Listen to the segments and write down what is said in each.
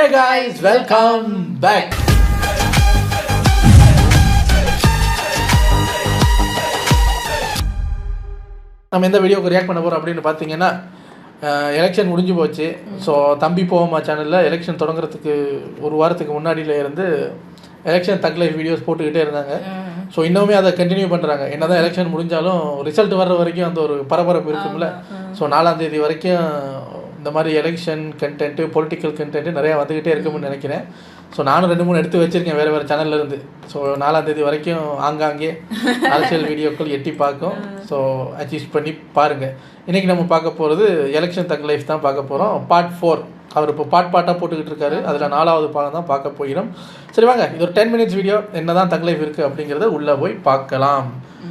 Hey guys, welcome back. நம்ம இந்த வீடியோக்கு ரியாக்ட் பண்ண போகிறோம் அப்படின்னு பார்த்தீங்கன்னா எலெக்ஷன் முடிஞ்சு போச்சு. ஸோ தம்பி போவோமா சேனலில் எலெக்ஷன் தொடங்குறதுக்கு ஒரு வாரத்துக்கு முன்னாடியில இருந்து எலெக்ஷன் தக் லைஃப் வீடியோஸ் போட்டுக்கிட்டே இருந்தாங்க. ஸோ இன்னுமே அதை கண்டினியூ பண்ணுறாங்க. என்ன தான் எலெக்ஷன் முடிஞ்சாலும் ரிசல்ட் வர்ற வரைக்கும் அந்த ஒரு பரபரப்பு இருக்கும்ல. ஸோ 4ஆம் தேதி வரைக்கும் இந்த மாதிரி எலெக்ஷன் கண்டென்ட்டு பொலிட்டிக்கல் கண்டென்ட்டு நிறையா வந்துக்கிட்டே இருக்கும்னு நினைக்கிறேன். ஸோ நானும் 2-3 எடுத்து வச்சுருக்கேன் வேறு சேனல்லேருந்து. ஸோ 4ஆம் தேதி வரைக்கும் ஆங்காங்கே அரசியல் வீடியோக்கள் எட்டி பார்க்கும். ஸோ அட்ஜஸ்ட் பண்ணி பாருங்கள். இன்றைக்கி நம்ம பார்க்க போகிறது எலெக்ஷன் தக் லைஃப் தான் பார்க்க போகிறோம். பார்ட் 4. அவர் இப்போ பாட்டாக போட்டுக்கிட்டு இருக்காரு. அதில் 4ஆவது பாடம் தான் பார்க்க போகிறோம். சரி வாங்க, இது ஒரு 10 minutes வீடியோ. என்ன தான் தக் லைஃப் இருக்குது அப்படிங்கிறத உள்ளே போய் பார்க்கலாம்.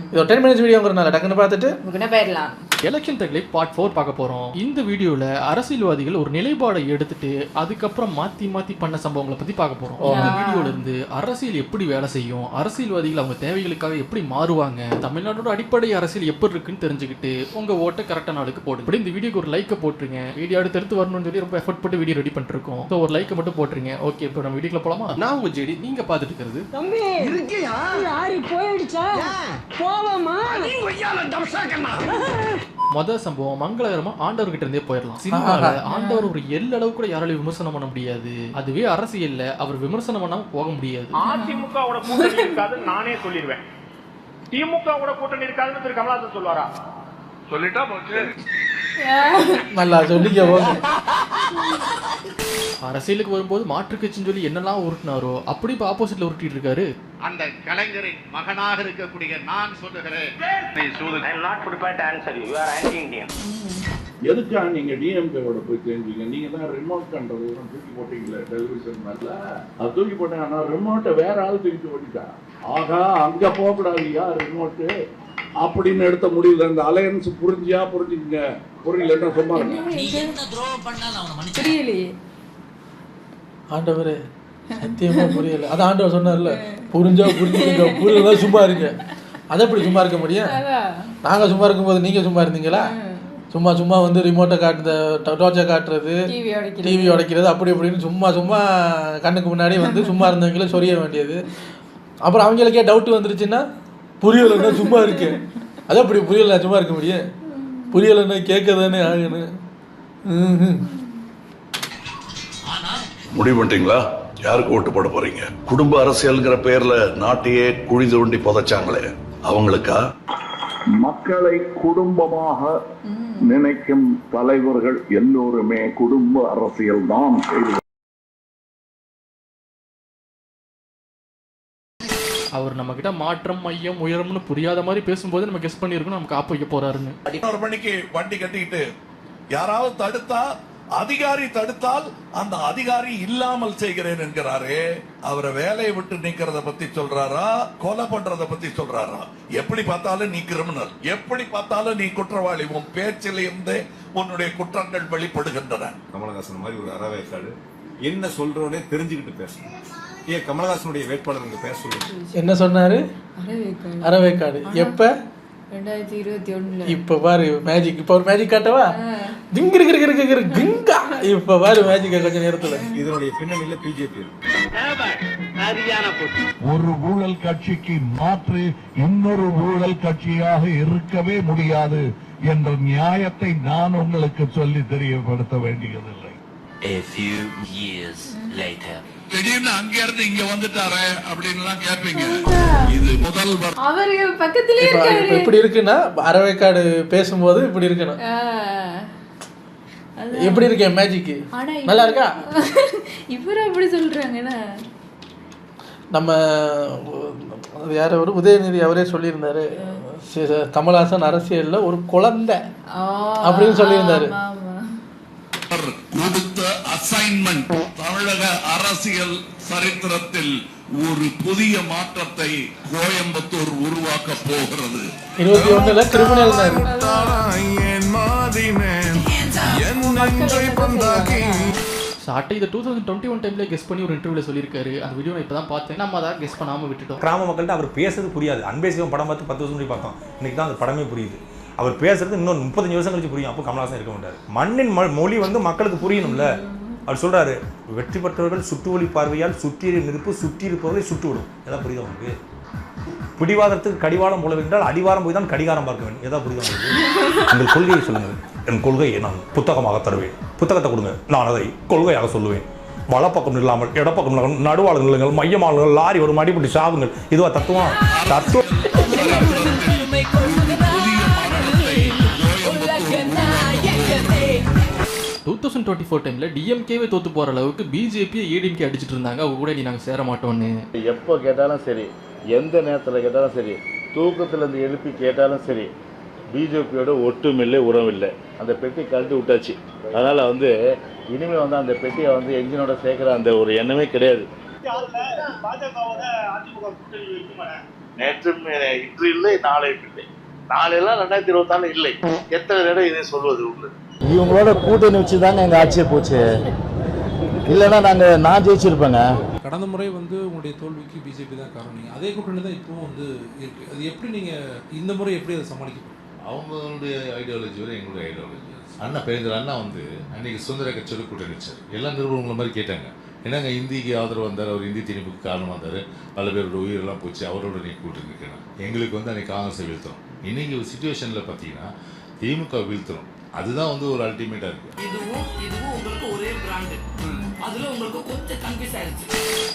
இது ஒரு 10 minutes வீடியோங்கிறதுனால டக்குன்னு பார்த்துட்டு போயிடலாம். எலெக்ஷன் தக் லைஃப் பார்ட் 4 பார்க்க போகிறோம். இந்த வீடியோவில் அரசியல்வாதிகள் ஒரு நிலைப்பாடை எடுத்துட்டு அதுக்கப்புறம் மாற்றி பண்ண சம்பவங்களை பற்றி பார்க்க போகிறோம். இந்த வீடியோலேருந்து அரசியல் எப்படி வேலை செய்யும், அரசியல்வாதிகள் அவங்க தேவைகளுக்காக எப்படி மாறுவாங்க, தமிழ்நாட்டோட அடிப்படை அரசியல் எப்படி இருக்குன்னு தெரிஞ்சுக்கிட்டு உங்கள் ஓட்டை கரெக்டான நாளுக்கு போடுங்க. இப்படி இந்த வீடியோக்கு ஒரு லைக்கை போட்டுருங்க. வீடியோ அடுத்து வரணும்னு சொல்லி ரொம்ப எஃபர்ட் போட்டு வீடியோ ரெடி பண்ணிருக்கோம். ஸோ ஒரு லைக்கை மட்டும் போட்டுருங்க. ஓகே, இப்போ நம்ம வீடியோக்குள்ள போகலாமா? நான் உங்கள் ஜெடி, நீங்கள் பார்த்துட்டு இருக்கிறது முதல் சம்பவம் மங்களகரமா ஆண்டவர்கிட்ட இருந்தே போயிடலாம். சினிமால ஆண்டவர் ஒரு எல்லளவு கூட யாராலையும் விமர்சனம் பண்ண முடியாது. அதுவே அரசியல்ல அவர் விமர்சனம் பண்ணாம போக முடியாது. அதிமுகவோட கூட்டணி இருக்காதுன்னு நானே சொல்லிடுவேன். திமுகவோட கூட்டணி இருக்காதுன்னு திரு கமலஹாசன் சொல்வாரா? சொல்லிட்டா போச்சு. நல்லா சொல்லிக்க போங்க. அரசியலுக்கு வரும்போது மாற்று கட்சின்னு சொல்லி என்னெல்லாம் உருட்டினாரோ அப்படி இப்போ ஆப்போசிட்ல உருட்டிட்டு இருக்காரு. அந்த கலைஞரின் மகனாக இருக்கக்கூடிய நான் சொல்லுகிறேன், எதுக்கா நீங்க டிஎம்கேவோட போய் தெரிஞ்சீங்க? நீங்க தான் ரிமோட் கண்ட்ரோல் தூக்கி போட்டீங்களே டெலிவிஷன் மேல. அது தூக்கி போட்டேன். ஆனா ரிமோட்டை வேற ஆள் தூக்கி போட்டுட்டா. ஆகா, அங்க போக கூடாதுயா ரிமோட்டு அப்படின்னு எடுத்த முடியல. இந்த அலையன்ஸ் புரிஞ்சுக்கங்க. புரியலன்னா சும்மா ஆண்டவர் சத்தியமா புரியல. அதான் ஆண்டவர் சொன்னார்ல, புரிஞ்சா புரிஞ்சுக்கங்க, புரியல சும்மா இருங்க. அதை எப்படி சும்மா இருக்க முடியும்? நாங்கள் சும்மா இருக்கும்போது நீங்கள் சும்மா இருந்தீங்களா? சும்மா வந்து ரிமோட்டை காட்டுறது, டோர்ச்சை காட்டுறது, டிவி உடைக்கிறது, அப்படி இப்படின்னு சும்மா கண்ணுக்கு முன்னாடி வந்து சும்மா இருந்தவங்களே சொரிய வேண்டியது. அப்புறம் அவங்களுக்கே டவுட் வந்துருச்சுன்னா புரியலைன்னா சும்மா இருக்கு. அதை அப்படி புரியல சும்மா இருக்க முடியும்? புரியலைன்னா கேட்க தானே ஆகணும். முடிவு பண்ணிட்டீங்களா? யாருக்கு ஓட்டு போட போறீங்க? குடும்ப அரசியல்ங்கிற பேர்ல நாட்டையே குழி தோண்டி புதைச்சாங்களே அவங்களுக்கா? மக்களை குடும்பமாக நினைக்கும் தலைவர்கள் எல்லோருமே குடும்ப அரசியல் தான் செய்து. அவர் நம்ம கிட்ட மாற்றம் மையம் உயரம்னு புரியாத மாதிரி பேசும்போது நம்ம கெஸ் பண்ணிருக்கோம் நமக்கு ஆப்பு வைக்க போறாருன்னு. 11 மணிக்கு வண்டி கட்டிக்கிட்டு யாராவது தடுத்தா, அதிகாரி தடுத்தால் அந்த அதிகாரி இல்லாமல் செய்கிறேன் என்கிறாரு. அவரை வேலையை விட்டு நீக்கிறத பத்தி சொல்றாரா, கொலை பண்றத பத்தி சொல்றாரா? எப்படி பார்த்தாலும் நீ கிரிமினல், எப்படி பார்த்தாலும் நீ குற்றவாளி. உன் பேச்சில இருந்தே உன்னுடைய குற்றங்கள் வெளிப்படுகின்றன. கமலஹாசன் மாதிரி ஒரு அறவேக்காடு என்ன சொல்றோன்னே தெரிஞ்சுக்கிட்டு பேசணும். ஏன் கமலஹாசனுடைய வேட்பாளர் பேச என்ன சொன்னாரு? அறவேக்காடு. எப்ப? 2021. இப்ப பாரு மேஜிக். இப்ப ஒரு மேஜிக் காட்டவா? இப்ப பாரு மேஜிக் கொஞ்ச நேரத்துல. இதனுடைய பின்னணியில பிஜேபி. ஒரு ஊழல் கட்சிக்கு மாற்று இன்னொரு ஊழல் கட்சியாக இருக்கவே முடியாது என்ற நியாயத்தை நான் உங்களுக்கு சொல்லி தெரியப்படுத்த வேண்டியதில்லை. A few years later. திடீர்னு அங்க இருந்து இங்க வந்துட்டாரு அப்படின்னு கேட்பீங்க. இது முதல் அவரு பக்கத்திலே இருக்காரு. எப்படி இருக்குன்னா அறவேக்காடு பேசும்போது இப்படி இருக்கணும். எப்படி இருக்கேன் மேஜிக்? நல்லா இருக்கா? இவரு அப்படி சொல்றாங்கன்னா நம்ம யார் ஒரு உதயநிதி அவரே சொல்லியிருந்தாரு, கமலஹாசன் அரசியல்ல ஒரு குழந்தை அப்படின்னு சொல்லியிருந்தாரு. கொடுத்த அசைன்மெண்ட் தமிழக அரசியல் சரித்திரத்தில் ஒரு புதிய மாற்றத்தை கோயம்புத்தூர் உருவாக்க போகிறது. 21ல கிரிமினல் சாட்டை இதை 2021 டைம்ல கெஸ் பண்ணி ஒரு இன்டர்வியூல சொல்லியிருக்காரு. அந்த வீடியோ நான் இப்பதான் பார்த்தேன். நம்ம அதை கெஸ் பண்ணாம விட்டுட்டோம். கிராம மக்கள்கிட்ட அவர் பேசுறது புரியாது. அன்பே சிவம் படம் பார்த்து 10 வருஷம் முன்னாடி பார்த்தோம். இன்னைக்கு தான் அந்த படமே புரியுது. அவர் பேசுறது இன்னும் 35 வருஷம் கழிச்சு புரியும். அப்போ கமலஹாசன் இருக்க மாட்டார். மண்ணின் மொழி வந்து மக்களுக்கு புரியணும்ல. அவர் சொல்கிறாரு, வெற்றி பெற்றவர்கள் சுட்டு ஒளி பார்வையால் சுற்றிய நெருப்பு சுற்றி இருப்பவர்களை சுட்டுவிடும். எதாவது புரியுதா உங்களுக்கு? பிடிவாதத்துக்கு கடிவாளம் போல என்றால் அடிவாரம் போய் தான் கடிகாரம் பார்க்க வேண்டும். எதாவது புரியுதா உங்களுக்கு? உங்கள் கொள்கையை சொல்லுங்கள். என் கொள்கையை நான் புத்தகமாக தருவேன். புத்தகத்தை கொடுங்க, நான் அதை கொள்கையாக சொல்லுவேன். வலப்பக்கம் இல்லாமல் இடப்பக்கம் இல்லாமல் நடுவாளர் நிலங்கள் மையமாளர்கள் லாரி ஒரு மடிப்பட்டி சாவுங்கள். இதுவா தத்துவம்? தத்துவம் 2024 டைம்ல டிஎம்கேவே தோத்து போற அளவுக்கு பிஜேபி ஏடிஎம்கே அடிச்சிட்டு இருந்தாங்க. அவங்க கூட நாங்க சேர மாட்டோம்னு எப்போ கேட்டாலும் சரி, எந்த நேரத்தில் கேட்டாலும் சரி, தூக்கத்திலேருந்து எழுப்பி கேட்டாலும் சரி, பிஜேபியோட ஒட்டுமில்லை உறவில்லை. அந்த பெட்டி கழட்டி விட்டாச்சு. அதனால் இனிமேல் அந்த பெட்டியை என்ஜினோட சேர்க்குற அந்த ஒரு எண்ணமே கிடையாது. நேற்று இன்று இல்லை, நாளை இல்லை. நாளையெல்லாம் 2024 இல்லை. எத்தனை இடம் இதை சொல்வது உள்ளது? இவங்களோட கூட்டணி வச்சு தாங்க எங்கள் ஆட்சியை போச்சு. இல்லைன்னா நான் ஜெயிச்சிருப்பேங்க. கடந்த முறை உங்களுடைய தோல்விக்கு பிஜேபி தான் காரணம். அதே கூட்டணி தான் இப்போவும் இருக்கு. அது எப்படி நீங்கள் இந்த முறை எப்படி அதை சமாளிக்க? அவங்களுடைய ஐடியாலஜி வரை எங்களுடைய ஐடியாலஜி. அண்ணா பேருந்து அண்ணா அன்னைக்கு சுதந்திர கட்சியோட கூட்டணி வச்சார். எல்லா நிறுவனங்களை மாதிரி கேட்டாங்க, என்னங்க இந்திக்கு ஆதரவு வந்தார், அவர் இந்தி திணிப்புக்கு காரணமாக இருந்தார், பல பேரோட உயிரெல்லாம் போச்சு, அவரோட நீ கூட்டணி இருக்கணும். எங்களுக்கு அன்னைக்கு காங்கிரஸை வீழ்த்தணும். இன்னைக்கு ஒரு சுச்சுவேஷனில் பார்த்தீங்கன்னா திமுக வீழ்த்தணும். அதுதான் ஒரு அல்டிமேட்டாக இருக்குது. இதுவும் உங்களுக்கு ஒரே பிராண்டு. அதுல உங்களுக்கு கொஞ்சம் கன்ஃபியூஸ் ஆயிடுச்சு.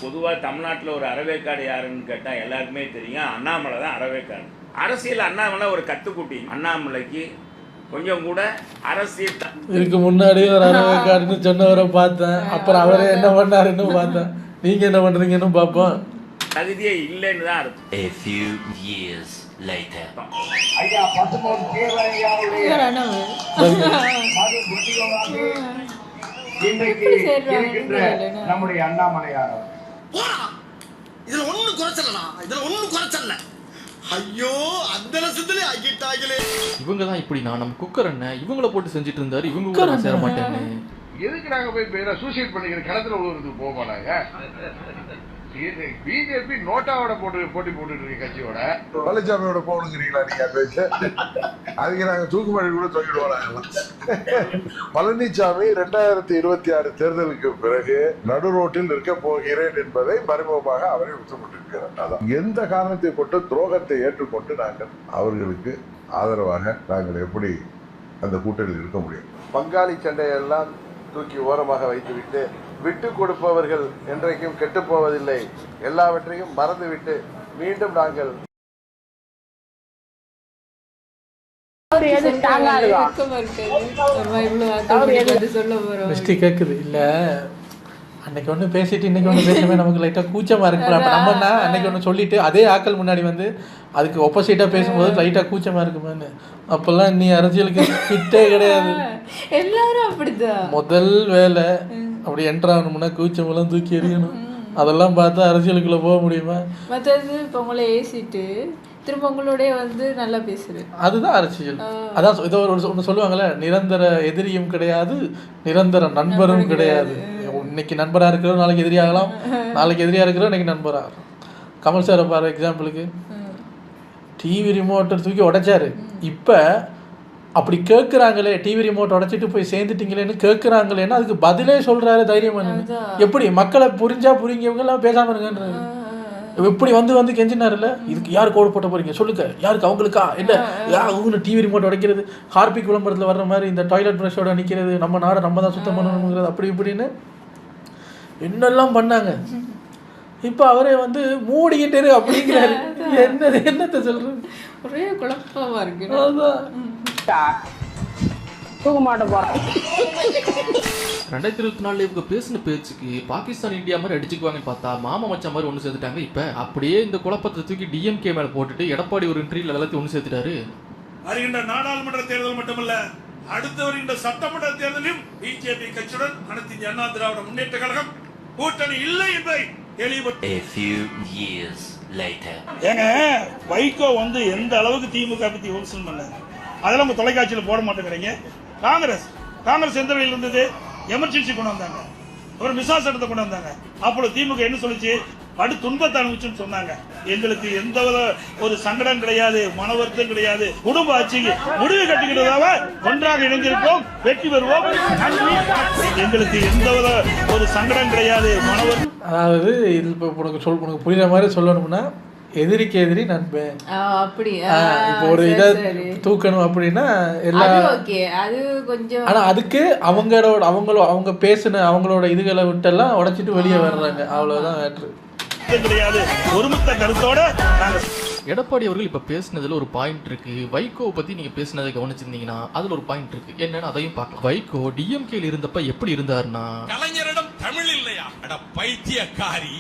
பொதுவாக தமிழ்நாட்டில் ஒரு அறவேக்காடு யாருன்னு கேட்டால் எல்லாருக்குமே தெரியும், அண்ணாமலை தான் அறவேக்காடு. அரசியல் அண்ணாமலை ஒரு கத்துக்குட்டி. அண்ணாமலைக்கு கொஞ்சம் கூட அரசியல் இதுக்கு முன்னாடி ஒரு அறவேக்காடுன்னு சொன்னவரை பார்த்தேன். அப்புறம் அவரே என்ன பண்ணாருன்னு பார்த்தேன். நீங்க என்ன பண்றீங்கன்னு பார்ப்போம். தகுதியே இல்லைன்னு தான் அர்த்தம். A few years later. ஐயா பசுமன் தேவரையாவுடைய இன்றைக்கு இருக்கின்ற நம்முடைய அண்ணாமலையார். இதுல ஒண்ணும் குறைச்சல. ஐயோ அந்த லட்சத்திலே ஆகிட்டாங்களே. இவங்க தான் இப்படி நம்ம குக்கர் அண்ணன் இவங்கள போட்டு செஞ்சுட்டு இருந்தாரு. இவங்க கூட சேர மாட்டேன்னு எதுக்கு நாங்க போய் சூசைட் பண்ணிக்கிற கிணத்துல விழுறதுக்கு போக மாட்டாங்க. பிஜேபி நோட்டாவோட போட்டி போட்டு இருக்க கட்சியோட பழனிசாமியோட போகணுங்கிறீங்களா நீங்க பேச? அதுக்கு நாங்க தூக்குமாடி கூட சொல்லிடுவோம். பழனிசாமி 2026 தேர்தலுக்கு பிறகு நடு ரோட்டில் இருக்க போகிறேன் என்பதை மறைமுகமாக அவரை உத்தரவிட்டிருக்கிறார். அதான் எந்த காரணத்தை கொண்டு துரோகத்தை ஏற்றுக்கொண்டு நாங்கள் அவர்களுக்கு ஆதரவாக நாங்கள் எப்படி அந்த கூட்டணியில் இருக்க முடியும்? பங்காளி சண்டையெல்லாம் தூக்கி ஓரமாக வைத்துவிட்டு விட்டு கொடுப்பவர்கள் என்றைக்கும் கெட்டுப்போவதில்லை. எல்லாவற்றையும் மறந்துவிட்டு மீண்டும் நாங்கள் கேக்குது இல்ல. அன்னைக்கு ஒன்று பேசிட்டு இன்னைக்கு ஒன்று பேசவே நமக்கு லைட்டாக கூச்சமாக இருக்குல்ல. அப்போ நம்மனா அன்னைக்கு ஒன்று சொல்லிட்டு அதே ஆக்கள் முன்னாடி அதுக்கு ஒப்போசிட்டாக பேசும்போது லைட்டாக கூச்சமாக இருக்குமான்னு. அப்போல்லாம் நீ அரசியலுக்கு கிட்டே கிடையாது. எல்லாரும் அப்படிதான். முதல் வேலை அப்படி என்ட்ராகணும்னா கூச்சமெல்லாம் தூக்கி எறியணும். அதெல்லாம் பார்த்தா அரசியலுக்குள்ளே போக முடியுமா? மற்றது இப்போ உங்களை ஏசிட்டு திரும்ப உங்களோடய நல்லா பேசுது. அதுதான் அரசியல். அதான் இதோ ஒன்று சொல்லுவாங்கல்ல, நிரந்தர எதிரியும் கிடையாது, நிரந்தர நண்பரும் கிடையாது. இன்னைக்கு நண்பராக இருக்கிறோம், நாளைக்கு எதிரியாகலாம். நாளைக்கு எதிரியாக இருக்கிறோம், இன்னைக்கு நண்பராக. கமல் சாரை பாரு எக்ஸாம்பிளுக்கு, டிவி ரிமோட்டை தூக்கி உடைச்சாரு. இப்போ அப்படி கேட்குறாங்களே, டிவி ரிமோட் உடைச்சிட்டு போய் சேர்ந்துட்டீங்களேன்னு கேட்குறாங்களேன்னா அதுக்கு பதிலே சொல்கிறாரு தைரியமான. எப்படி மக்களை புரிஞ்சவங்கெல்லாம் பேசாமல் இருங்கன்றாரு. இப்படி வந்து கெஞ்சினார்ல, இதுக்கு யார் கோடு போட்ட போறீங்க சொல்லுங்க, யாருக்கு அவங்களுக்கா இல்லை அவங்க டிவி ரிமோட் உடைக்கிறது, ஹார்பிக் விளம்பரத்தில் வர்ற மாதிரி இந்த டாய்லெட் ப்ரஷோட நிற்கிறது, நம்ம நாடை நம்ம தான் சுத்தம் பண்ணணுங்கிறது, அப்படி இப்படின்னு என்னெல்லாம் பண்ணாங்க. இப்போ அவரே மூடிக்கிட்டு அப்படிங்கிறாரு. என்னத்தை சொல்றது, ஒரே குழப்பமா இருக்கு. தூக்க மாட்டேன். 2024 இவங்க பேசின பேச்சுக்கு பாகிஸ்தான் இந்தியா மாதிரி அடிச்சுக்குவாங்கன்னு பார்த்தா மாமா மச்சான் மாதிரி ஒன்று சேர்த்துட்டாங்க. இப்போ அப்படியே இந்த குழப்பத்தை தூக்கி டிஎம்கே மேலே போட்டுட்டு எடப்பாடி ஒரு இன்டர்வியூல எல்லாத்தையும் ஒன்று சேர்த்துட்டாரு. வருகின்ற நாடாளுமன்ற தேர்தல் மட்டுமல்ல, அடுத்து வருகின்ற சட்டமன்ற தேர்தலிலும் பிஜேபி கட்சியுடன் அனைத்து இந்திய அண்ணா திராவிட முன்னேற்ற கழகம் கூட்டணி இல்லை என்பதை A few years later. ஏங்க வைகோ எந்த அளவுக்கு திமுக பத்தி விமர்சனம் பண்ண, அதெல்லாம் உங்க தொலைக்காட்சியில் போட மாட்டேங்கிறீங்க. காங்கிரஸ் எந்த வழியில் இருந்தது? எமர்ஜென்சி கொண்டு வந்தாங்க, ஒரு மிசா சட்டத்தை கொண்டு வந்தாங்க. அப்போ திமுக என்ன சொல்லிச்சு? படு துன்பத்தை அனுபவிச்சுன்னு சொன்னாங்க. எங்களுக்கு எந்த ஒரு சங்கடம் கிடையாது, மன வருத்தம் கிடையாது. குடும்ப ஆட்சிக்கு முடிவு கட்டிக்கிட்டதாவ ஒன்றாக இணைந்திருப்போம், வெற்றி பெறுவோம். எங்களுக்கு எந்த ஒரு சங்கடம் கிடையாது, மன வருத்தம். அதாவது இது இப்போ உனக்கு புரியுற மாதிரி சொல்லணும்னா எதிரிக்கு எதிரி நண்பன். அப்படி இப்போ ஒரு இதை தூக்கணும் அப்படின்னா எல்லா அது கொஞ்சம். ஆனா அதுக்கு அவங்க பேசின அவங்களோட இதுகளை விட்டெல்லாம் உடைச்சிட்டு வெளியே வர்றாங்க, அவ்வளவுதான் மேட்ரு கிடையாது. ஒருமித்த கருத்தோட எடப்பாடி அவர்கள் இப்ப பேசினதுல ஒரு பாயிண்ட் இருக்கு. வைகோவை பத்தி நீங்க பேசினதை கவனிச்சிருந்தீங்கன்னா அதுல ஒரு பாயிண்ட் இருக்கு. என்னன்னு அதையும் பார்க்கலாம். வைகோ டிஎம்கேல இருந்தப்ப எப்படி இருந்தாருன்னா, கலைஞரிடம் தமிழ் இல்லையா? அட பைத்தியக்காரி,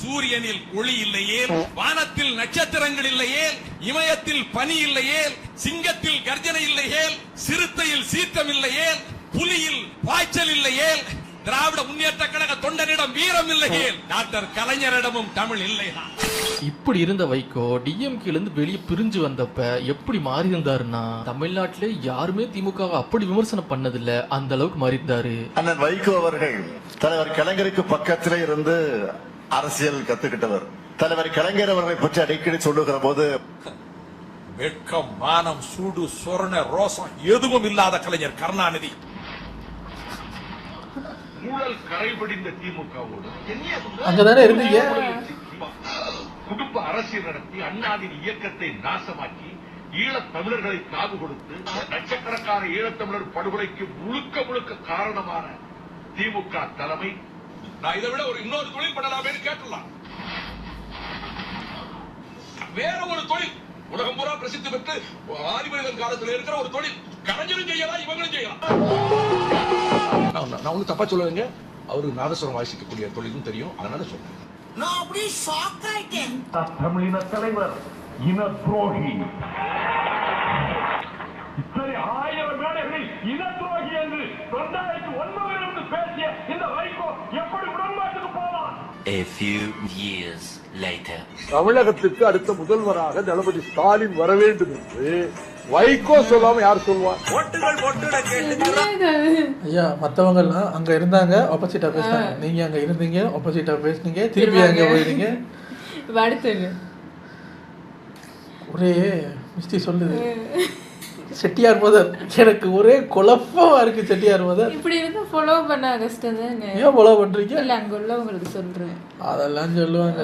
சூரியனில் ஒளி இல்லையே, வானத்தில் நட்சத்திரங்கள் இல்லையே, இமயத்தில் பனி இல்லையே, சிங்கத்தில் கர்ஜனை இல்லையே, சிறுத்தையில் சீற்றம் இல்லையே, புலியில் பாய்ச்சல் இல்லையே, திராவிட முன்னேற்ற கழக தொண்டனிடம் வீரம் இல்லையே, டாக்டர் கலைஞரிடமும் தமிழ் இல்லையா? இப்படி இருந்த வைகோ டிஎம்கேல இருந்து வெளியே பிரிஞ்சு வந்தப்ப எப்படி மாறி இருந்தாருன்னா, தமிழ்நாட்டிலே யாருமே திமுக அப்படி விமர்சனம் பண்ணதில்ல, அந்த அளவுக்கு மாறி இருந்தாரு. அண்ணன் வைகோ அவர்கள் தலைவர் கலைஞருக்கு பக்கத்திலே இருந்து அரசியல் கத்துக்கிட்டவர். தலைவர் கலைஞர் அவர்களை பற்றி அடிக்கடி சொல்லுகிற போது வெட்கம், மானம், சூடு, சொரண, ரோசம் எதுவும் இல்லாத கலைஞர் கருணாநிதி. ஊழல் கரைபடிந்த திமுகவோடு அங்கதானே இருந்தீங்க. குடும்ப அரசியல் நடத்தி அண்ணாவின் இயக்கத்தை நாசமாக்கி ஈழத் தமிழர்களை காவு கொடுத்து லட்சக்கணக்கான ஈழத்தமிழர் படுகொலைக்கு முழுக்க காரணமான திமுக தலைமை. நான் இதை விட இன்னொரு தொழில் பண்ணலாமே கேட்டுலாம். வேற ஒரு தொழில் உலகம் பூரா பிரசித்தி பெற்று ஆதிபர்கள் காலத்தில் இருக்கிற ஒரு தொழில் கலைஞரும் செய்யலாம், இவங்களும் செய்யலாம். நான் ஒண்ணு தப்பா சொல்லுவேங்க. அவரு நாதஸ்வரம் வாசிக்கக்கூடிய தொழிலும் தெரியும், அதனால சொல்றேன். நான் அப்படியே ஷாக் ஆயிட்டேன். தமிழின தலைவர், இன துரோகி, இத்தனை 1000 மேடைகளில் இன துரோகி என்று 2009 பேசிய இந்த வைகோ எப்படி உடன்பாட்டுக்கு போவான்? A few years later. தமிழகத்துக்கு அடுத்த முதல்வராக தளபதி ஸ்டாலின் வர வேண்டும் என்று வைகோ சொல்லாம யார் சொல்லுவார்? ஐயா, மற்றவங்க எல்லாம் அங்க இருந்தாங்க, ஆப்போசிட்டா பேசினாங்க. நீங்க அங்க இருந்தீங்க, ஆப்போசிட்டா பேசுனீங்க, திருப்பி அங்க போயிருந்தீங்க. ஒரே மிஸ்டி சொல்லுது செட்டியார் மதர். எனக்கு ஒரே குழப்பமா இருக்கு. செட்டியார் மதர் இப்படி இருந்தா ஃபாலோ பண்ண கஷ்டம் தானே. ஏன் ஃபாலோ பண்றீங்க? இல்ல அங்க உள்ளவங்களுக்கு சொல்றேன். அதெல்லாம் சொல்லுவாங்க.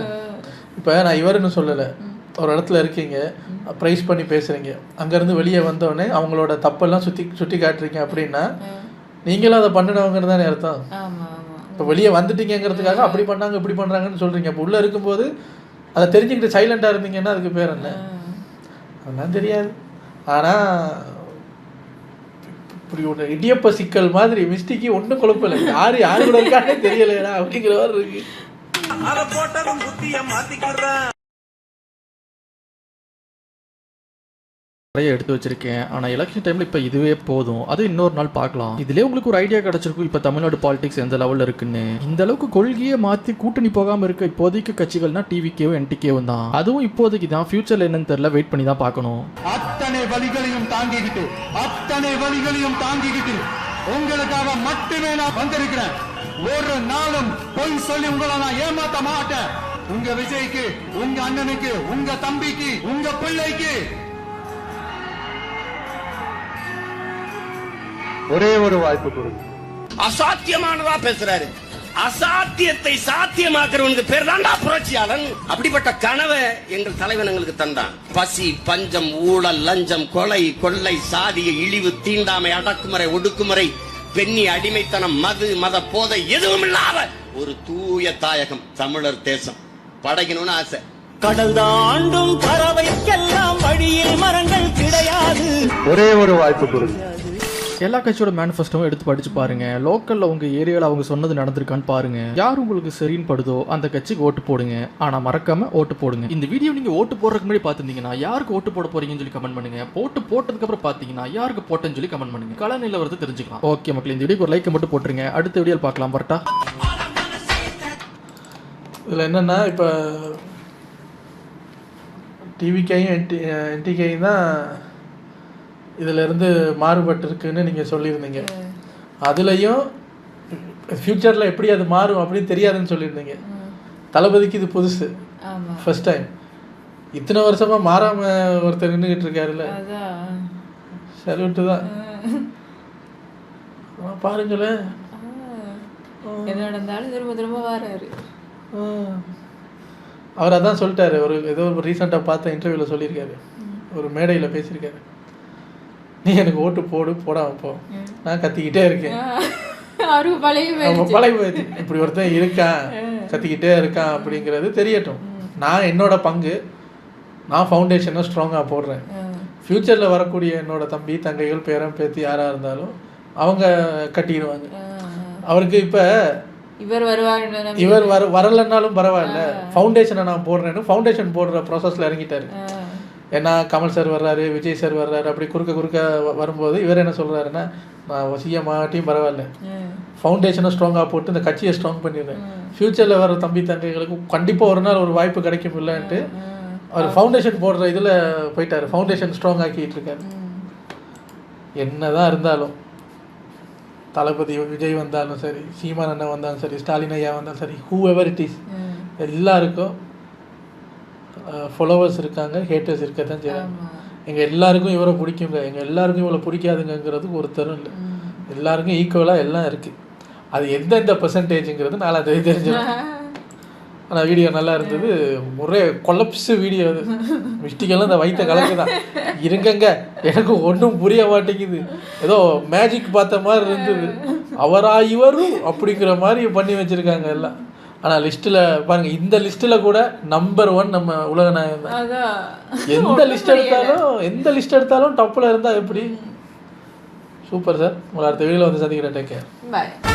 இப்ப நான் இவருன்னு சொல்லல, ஒரு இடத்துல இருக்கீங்க, ப்ரைஸ் பண்ணி பேசுறீங்க, அங்கேருந்து வெளியே வந்தோடனே அவங்களோட தப்பெல்லாம் சுட்டி காட்டுறீங்க அப்படின்னா நீங்களும் அதை பண்ணினவங்கன்னு தானே அர்த்தம். இப்போ வெளியே வந்துட்டீங்கிறதுக்காக அப்படி பண்ணாங்க இப்படி பண்ணுறாங்கன்னு சொல்கிறீங்க. இப்போ உள்ளே இருக்கும்போது அதை தெரிஞ்சுக்கிட்டு சைலண்டாக இருந்தீங்கன்னா அதுக்கு பேர் என்ன? அதெல்லாம் தெரியாது. ஆனால் இப்படி ஒரு இடியப்ப சிக்கல் மாதிரி மிஸ்டிக்கு ஒன்றும் குழப்பம் இல்லை. யாரு கூட இருக்கானே தெரியலைடா அப்படிங்கிற மாதிரி இருக்கு. அதை போட்டதும் புத்திய மாத்திக்கிறேன். நிறைய எடுத்து வச்சிருக்கேன். ஆனால் எலெக்ஷன் டைமில் இப்போ இதுவே போதும், அது இன்னொரு நாள் பார்க்கலாம். இதுலேயே உங்களுக்கு ஒரு ஐடியா கிடச்சிருக்கும் இப்போ தமிழ்நாடு பாலிடிக்ஸ் எந்த லெவலில் இருக்குன்னு. இந்த அளவுக்கு கொள்கையை மாற்றி கூட்டணி போகாமல் இருக்க இப்போதைக்கு கட்சிகள்னா டிவிகேவும் என்டிகேவும் தான். அதுவும் இப்போதைக்கு தான். ஃபியூச்சரில் என்னன்னு தெரியல, வெயிட் பண்ணி தான் பார்க்கணும். அத்தனை வழிகளையும் தாங்கிக்கிட்டு உங்களுக்காக மட்டுமே நான் வந்திருக்கிறேன். ஒரு நாளும் பொய் சொல்லி உங்களை நான் ஏமாத்த மாட்டேன். உங்க விஜய்க்கு, உங்க அண்ணனுக்கு, உங்க தம்பிக்கு, உங்க பிள்ளைக்கு ஒரே ஒரு வாய்ப்பு கொடுங்க. அசாத்தியமானதா பேசுறாரு. அசாத்தியத்தை சாத்தியமாக்குறவனுக்கு பேர் தான்டா புரட்சியாளன். அப்படிப்பட்ட கனவை எங்கள் தலைவன் எங்களுக்கு தந்தான். பசி, பஞ்சம், ஊழல், லஞ்சம், கொலை, கொள்ளை, சாதிய இழிவு, தீண்டாமை, அடக்குமுறை, ஒடுக்குமுறை, பெண்ணி அடிமைத்தனம், மத போதை எதுவும் இல்லாத ஒரு தூய தாயகம் தமிழர் தேசம் படைக்கணும்னு ஆசை. கடல் தாண்டும் பறவைக்கெல்லாம் வழியில் மரங்கள் கிடையாது. ஒரே ஒரு வாய்ப்பு கொடுங்க. எல்லா கட்சியோட மேனிஃபெஸ்டோவும் எடுத்து படிச்சு பாருங்க. லோக்கல்ல உங்க ஏரியாவில் அவங்க சொன்னது நடந்திருக்கான்னு பாருங்க. யார் உங்களுக்கு சரின்னு படுதோ அந்த கட்சிக்கு ஓட்டு போடுங்க. ஆனா மறக்காம ஓட்டு போடுங்க. இந்த வீடியோ நீங்க ஓட்டு போடுறதுக்கு முன்னாடி பாத்துருந்தீங்கன்னா யாருக்கு ஓட்டு போட போறீங்கன்னு சொல்லி கமெண்ட் பண்ணுங்க. போட்டு போட்டதுக்கு அப்புறம் பாத்தீங்கன்னா யாருக்கு போட்டேன்னு சொல்லி கமெண்ட் பண்ணுங்க. கள நிலவரத்தை தெரிஞ்சுக்கலாம். ஓகே மக்கள், இந்த வீடியோக்கு ஒரு லைக் மட்டும் போட்டுருங்க. அடுத்த வீடியோவில் பார்க்கலாம். வரட்டா. இதில் என்னன்னா இப்போ டிவிக்கையும் என்டிக்கையும் தான் இதிலேருந்து மாறுபட்டிருக்குன்னு நீங்கள் சொல்லியிருந்தீங்க. அதுலேயும் ஃப்யூச்சரில் எப்படி அது மாறும் அப்படின்னு தெரியாதுன்னு சொல்லியிருந்தீங்க. தளபதிக்கு இது புதுசு, ஆமா. First time. இத்தனை வருஷமா மாறாம ஒருத்தர் நின்றுகிட்டு இருக்காருல்ல, அதான் சல்யூட்டு தான். பாருங்களேன், என்ன நடந்தாலும் திரும்ப திரும்ப வராரு. அவர் அதான் சொல்லிட்டாரு, ஒரு ஏதோ ஒரு ரீசெண்டாக பார்த்த இன்டர்வியூவில் சொல்லியிருக்காரு, ஒரு மேடையில் பேசியிருக்காரு, நீ எனக்கு ஓட்டு போடு போடாம போ, நான் கத்திக்கிட்டே இருக்கேன். அவருக்கு பழைய போயிடுச்சு. இப்படி ஒருத்தன் இருக்கான், கத்திக்கிட்டே இருக்கான் அப்படிங்கிறது தெரியட்டும். நான் என்னோட பங்கு, நான் ஃபவுண்டேஷனை ஸ்ட்ராங்காக போடுறேன். ஃப்யூச்சரில் வரக்கூடிய என்னோட தம்பி தங்கைகள் பேரன் பேத்தி யாராக இருந்தாலும் அவங்க கட்டிடுவாங்க. அவருக்கு இப்போ இவர் வரலன்னாலும் பரவாயில்ல, ஃபவுண்டேஷனை நான் போடுறேன்னு ஃபவுண்டேஷன் போடுற ப்ராசஸில் இறங்கிட்டாரு. ஏன்னா கமல் சார் வர்றாரு, விஜய் சார் வர்றாரு, அப்படி குறுக்க வரும்போது இவர் என்ன சொல்கிறாருன்னா, நான் சிஎம் ஆகிட்டையும் பரவாயில்ல, ஃபவுண்டேஷனை ஸ்ட்ராங்காக போட்டு இந்த கட்சியை ஸ்ட்ராங் பண்ணிடுறேன், ஃப்யூச்சரில் வர தம்பி தங்கைகளுக்கு கண்டிப்பாக ஒரு நாள் ஒரு வாய்ப்பு கிடைக்கும் இல்லைன்ட்டு அவர் ஃபவுண்டேஷன் போடுற இதில் போயிட்டார். ஃபவுண்டேஷன் ஸ்ட்ராங் ஆக்கிட்டு இருக்காரு. என்னதான் இருந்தாலும் தளபதி விஜய் வந்தாலும் சரி, சீமான் அண்ணன் வந்தாலும் சரி, ஸ்டாலின் ஐயா வந்தாலும் சரி, ஹூ எவர் இட் இஸ், எல்லாருக்கும் ஃபாலோவர்ஸ் இருக்காங்க, ஹேட்டர்ஸ் இருக்க தான் செய்கிறாங்க. எங்கள் எல்லாருக்கும் இவரை பிடிக்குங்க, எங்கள் எல்லாருக்கும் இவ்வளோ பிடிக்காதுங்கிறதுக்கு ஒருத்தரும் இல்லை. எல்லாருக்கும் ஈக்குவலாக எல்லாம் இருக்குது. அது எந்தெந்த பெர்சன்டேஜுங்கிறது நாலாம் தேதி தெரிஞ்சிடும். ஆனால் வீடியோ நல்லா இருந்தது, ஒரே கொலப்ஸு வீடியோ. அது மிஸ்டிக்கெல்லாம் இந்த வயிற்ற கலக்குதான். இருங்கங்க, எனக்கு ஒன்றும் புரிய மாட்டேங்குது, ஏதோ மேஜிக் பார்த்த மாதிரி இருந்தது. அவரா இவரும் அப்படிங்கிற மாதிரி பண்ணி வச்சுருக்காங்க எல்லாம். ஆனால் லிஸ்ட்டில் பாருங்கள், இந்த லிஸ்ட்டில் கூட நம்பர் 1 நம்ம உலகநாயகம் தான். எந்த லிஸ்ட் எடுத்தாலும் டாப்பில் இருந்தால் எப்படி? Super sir. உங்களை அடுத்த வீடியோவில் வந்து சந்திக்கிறேன். Take care. பாய்.